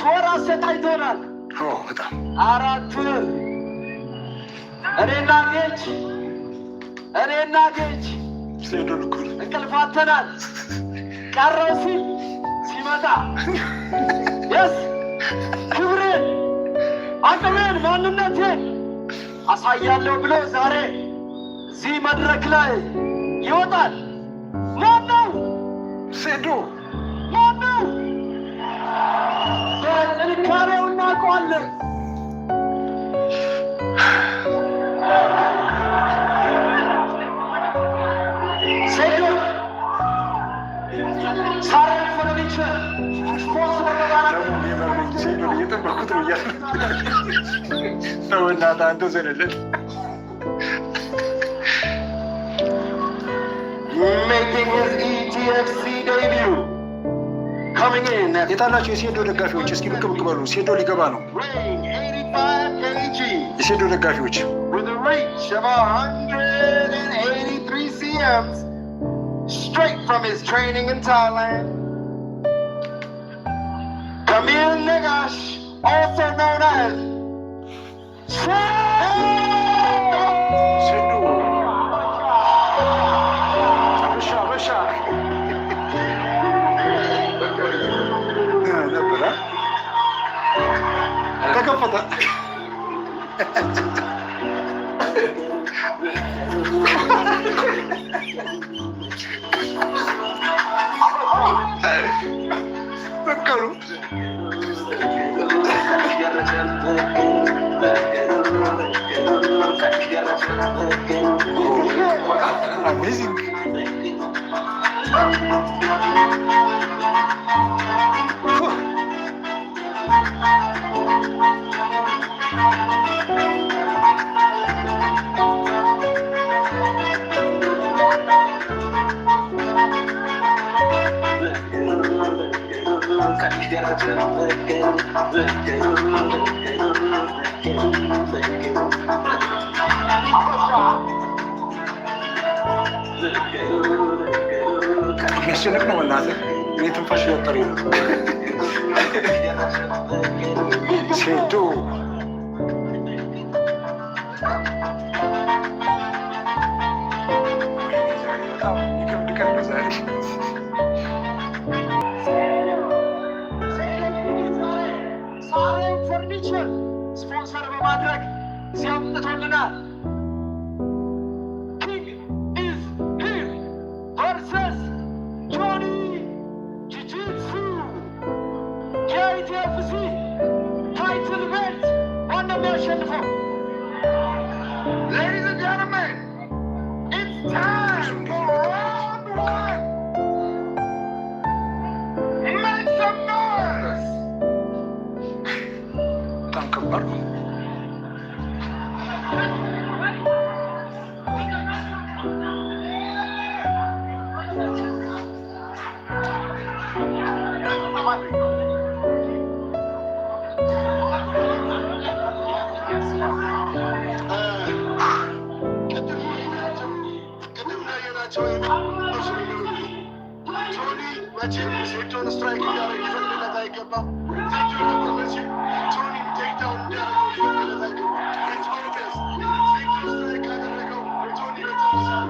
ወር አሰቃይቶናል። በጣም 4 ወር እኔና ጌጅ እንቅልፋተናል። ቀረው ሲመጣ የስ ክብሬን፣ አቅሜን፣ ማንነቴን አሳያለሁ ብሎ ዛሬ እዚህ መድረክ ላይ ይወጣል። ማነው? ሴዶ ማነው? በጥንካሬው እናውቀዋለን። ሴዶ ሳሬን ፈርኒቸር ስፖርት ሴዶ እየጠበኩት ነው እያለ ነው። እናትህ አንተ ዘንለት making his ETFC debut. Coming in at የታላችሁ የሴዶ ደጋፊዎች እስኪ ብቅ በሉ። ሴዶ ሊገባ ነው። weighing 85 kg የሴዶ ደጋፊዎች with a reach of 183 cms straight from his training in Thailand. Kamil Negash, also known as ተከፈተ። በቀሉ አሜዚንግ የሚያስጨንቅ ነው። እናትህ እኔ ትንፋሽ እያጠረኝ ነው። ሴዶ በጣም ይከብድ ቀን ነው ዛሬ። ሳሬን ፈርኒቸር ስፖንሰር በማድረግ ሲያምጥቶልናል። ኪንግ ኢዝ ሂር ቨርሰስ ጆኒ ጂጂትሱ የኢቲኤፍሲ ታይትል ቤልት ማነው የሚያሸንፈው? Ladies and gentlemen, it's time for round 1. Make some noise! በጣም ከባድ ነው። ሴቶን ስትራይክ እያደረገ ይፈቅድለት አይገባም። ቶኒ ቴክዳውን እንዲያደርገው ይፈቅድለት አይገባም። ሴቶ ስትራይክ ካደረገው ቶኒ በተመሳለ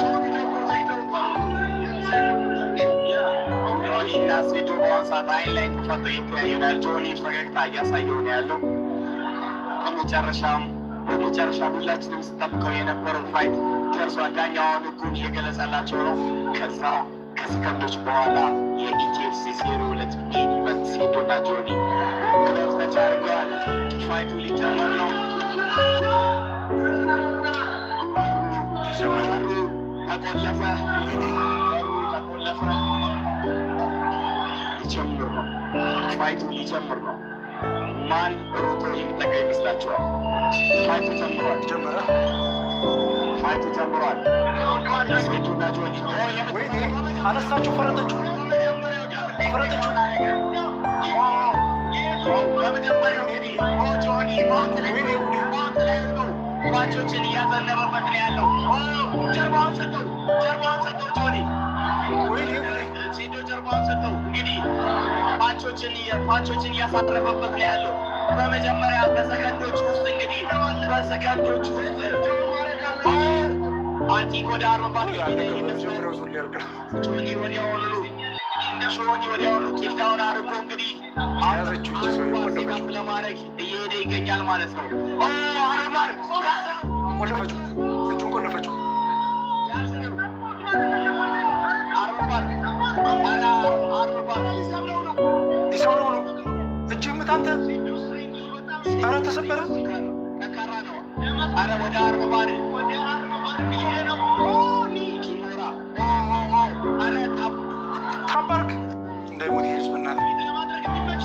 ቶኒ ደግሞ ቴክዳውን ቶኒ እና ሴቶ በአሁኑ ሰዓት አይን ላይ ተፈጥሮ ይተያዩናል። ቶኒ ፈገግታ እያሳየው ነው ያለው። በመጨረሻም ሁላችንም ስጠብቀው የነበረው ፋይት ደርሷል። ዳኛውን ህጉን እየገለጸላቸው ነው። ከሰከንዶች በኋላ የኢቲኤፍሲ 02 ሜን ኢቨንት ሴቶና ጆኒ ክሎዝ ተቻርገዋል። ፋይቱ ሊጀመር ነው። ተቆለፈ። ሊጀምር ነው። ፋይቱ ሊጀምር ነው። ማን ሮጦ የሚጠጋ ይመስላችኋል? ፋይቱ ጀምሯል። ፋይቱ ጀምሯል። ሴቶና ጆኒ አነሳችሁ። ፈረጠችሁ ባቾችን እያዘነበበት ነው ያለው። ጀርባውን ሰጠው ጆኒ ሴቶ ጀርባውን ሰጠው። እንግዲህ ፓንቾችን እያሳረፈበት ነው ያለው። በመጀመሪያ በሰከንዶች ውስጥ እንግዲህ በሰከንዶች ውስጥ አንቲክ ወደ አርባ ወዲያውኑ ኪልዳውን አድርጎ እንግዲህ ለማድረግ እየሄደ ይገኛል ማለት ነው። አርባን ቆለፈችው፣ እጁን ቆለፈችው። ሊሰብረው ነው። እጅ ምታንተ ኧረ ተሰበረ። ኧረ ወደ አርባን ታባርክ እንዳይሞት ይሄድ በእናትህ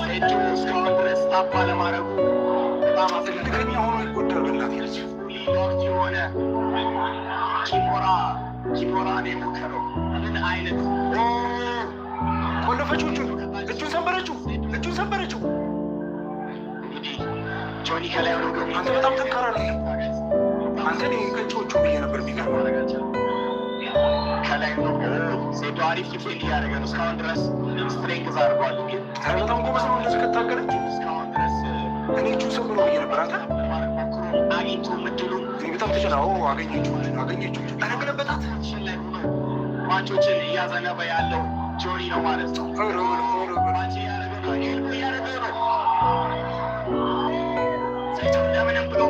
ሴቱ እስካሁን ድረስ ታባ ለማድረጉ በጣም ትልቅኛ ሆኖ ይጎዳል። በእናትህ ልጅ ሊኖርት የሆነ ኪሞራን የሞከረው ምን አይነት ቆለፈችው። እጁን ሰበረችው። እንግዲህ ጆኒ ከላይ ሆኖ አንተ በጣም ጠንካራ ነው። አንተ ከጮቹ ብዬ ነበር የሚገርመው ከላይ ነው። ሴቱ አሪፍ ዲፌንድ እያደረገ ነው። እስካሁን ድረስ ስትሬንግዝ አድርጓል። ግን በጣም ጎበዝ ነው። እንደዚህ ከታገለች እስካሁን ድረስ እኔ እጁን ሰብረው ብዬ ነበር። አንተ አግኝቶ ምድሉ በጣም ተጨናው አገኘችው። አረገለበታት ማቾችን እያዘነበ ያለው ጆኒ ነው ማለት ነው። ማች እያደረገ ነው። ሴቱ እንደምንም ብሎ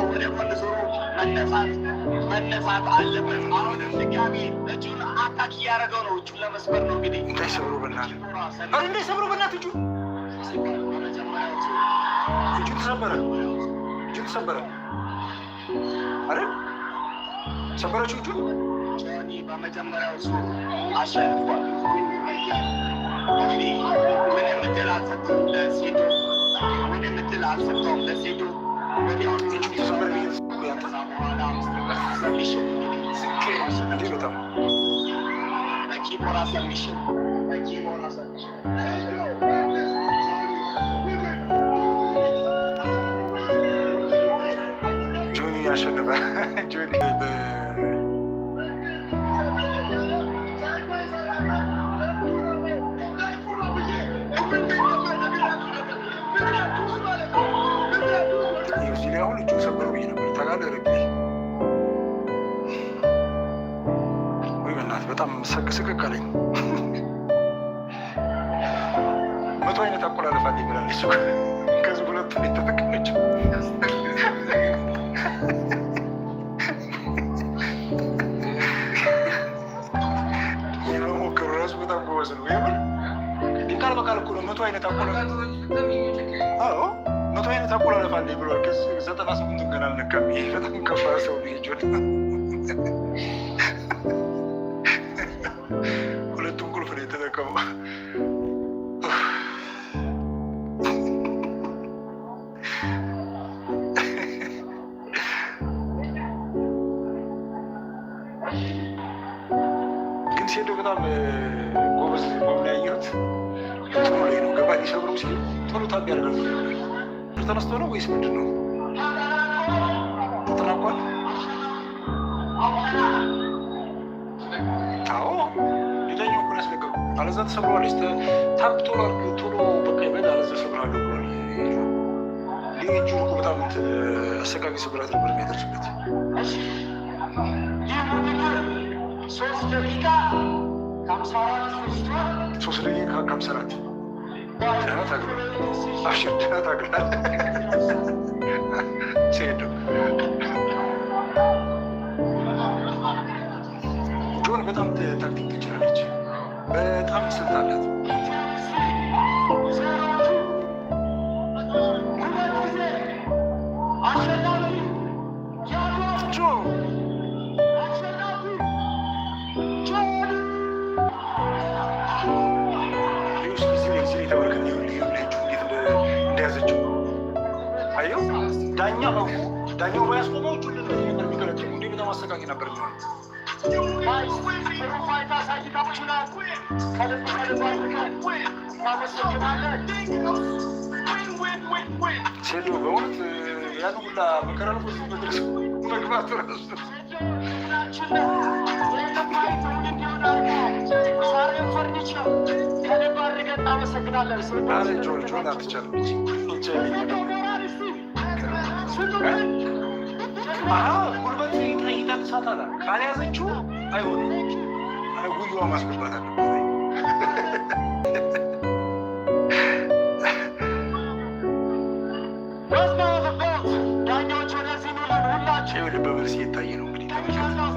ወደ ጎን ዞሮ መነሳት አለበት። አሁንም ድጋሚ እጁን አታክ እያደረገው ነው። እጁን ለመስበር ነው እንግዲህ እንዳይሰብሩ በእናትህ እጁን ተሰበረ አይደል? ሰበረችው እጁን። ጆኒ በመጀመሪያው ዙር አሸንፏል። እንግዲህ ምንም እድል አልሰጠውም ለሴቱ ወዲያውኑ እጁን ተሰበረ በኋላ ሰሚሽን በጣም በኪሞራ ሰሚሽን ጆኒ ያሸነፈ ጆኒ አሁን እጁ ሰበረው ብዬ ነበር። ተጋደረብኝ ወይ በእናትህ በጣም ስቅስቅቅ አለኝ። 100 አይነት አቆላለፍ አለኝ ብላለች። ከዚህ ሁለቱ የተጠቀመችው የመሞከሩ ራሱ በጣም ጎበዝ ነው። የምር ቃል በቃል እኮ ነው 100 አይነት አቆላለፍ። አዎ 100 አይነት አቆላለፍ አለኝ ብሏል። ከዚህ 98 ገና አልነካም። ይሄ በጣም ከባድ ሰው ነው። ይጆት ሁለቱም ቁልፍ ነው የተጠቀመው። ግን ሴዶ በጣም ጎበዝ ነው ያየሁት። ቶሎ ላይ ነው ገባ ሊሰብረው ሲል ቶሎ ታብ ያደርጋል። ተነስቶ ነው ወይስ ምንድን ነው? ተጠናቋል። አዎ ሌላኛው እኮ ያስለቀቁ አለዛ ተሰብረዋለች። ታብ ቶሎ በቃ ይበል አለዛ ሰብራለሁ ብሏል። ልጁ እኮ በጣም አሰቃቂ ስብራት ነበር የሚያደርስበት። 3 ደቂቃ ከ54 ደህና ታግሏል። አብሽር ደህና ታግሏል። ሲሄዱ ጆን በጣም ታክቲክ ትችላለች። በጣም ስልት አላት። ዳኛው ባያስቆመው እጁ የሚከለክለው እንዲህ በጣም አሰቃቂ ነበር። ሴዶ በእውነት ያን ሁላ መከራ መድረስ መግባት ራሱ ፈርኒቸር ከልብ አድርገን እናመሰግናለን። ጆን አትቻልም ጉልበት ይጠቅሳታል። ካልያዘችው አይሆንም። ጉያዋ ማስገባት አለበት። በመርስ እየታየ ነው እንግዲህ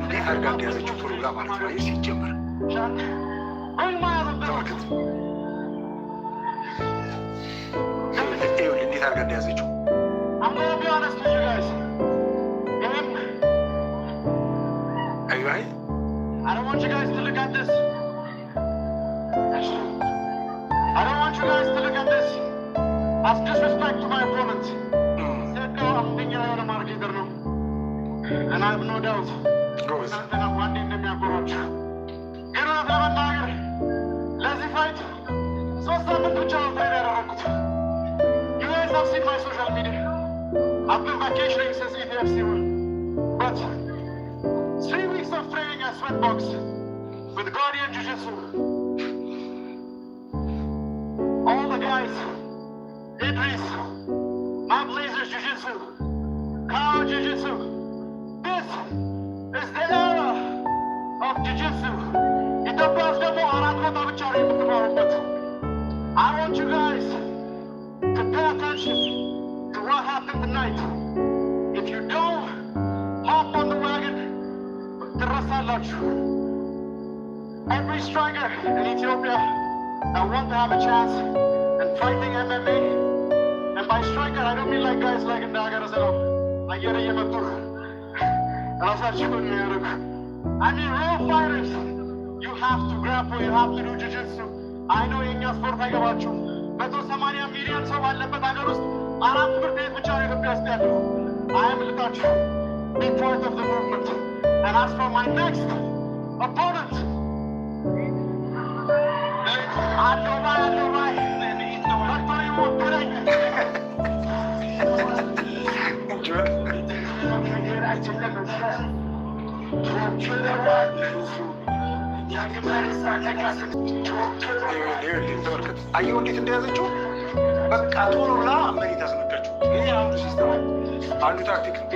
እንዴት አድርጋ እንደያዘችው ፕሮግራም አለት ነው ሲጀምር ተመልከት። እንዴት አድርጋ እንደያዘችው I don't want you guys to look at this. I don't want you guys to look at this as disrespect to my opponent. Said no, I'm thinking I am a marketer now. And I have no doubt. I'm one in the approach. Get out of the matter. Let's fight. So someone to jump in there. You guys have seen my social media. I've been vacationing since ETFC 1. But 3 weeks of training at Sweatbox with Guardian Jiu-Jitsu. All the guys, Idris, Mount Lasers Jiu-Jitsu, Kao Jiu-Jitsu. This is the era of Jiu-Jitsu. I want you guys to pay attention to what happened tonight. If you don't hop on the wagon, every striker in Ethiopia that wants to have a chance in fighting MMA, and by striker I don't mean like guys like in Dagarasano, like Yematur, I mean real fighters. You have to grapple, you have to do jiu-jitsu. I know in your sport I got you. But those Samania millions of Alapatangarus, I am to be which are the best ever. I am to touch, be part of the movement. And as for my next opponent, I know why. አየሁ እንዴት እንደያዘችው በቃ ቶሎ ብላ መሬት አስነካችው። ይሄ አንዱ ሲስተም አንዱ ታክቲክ ነው።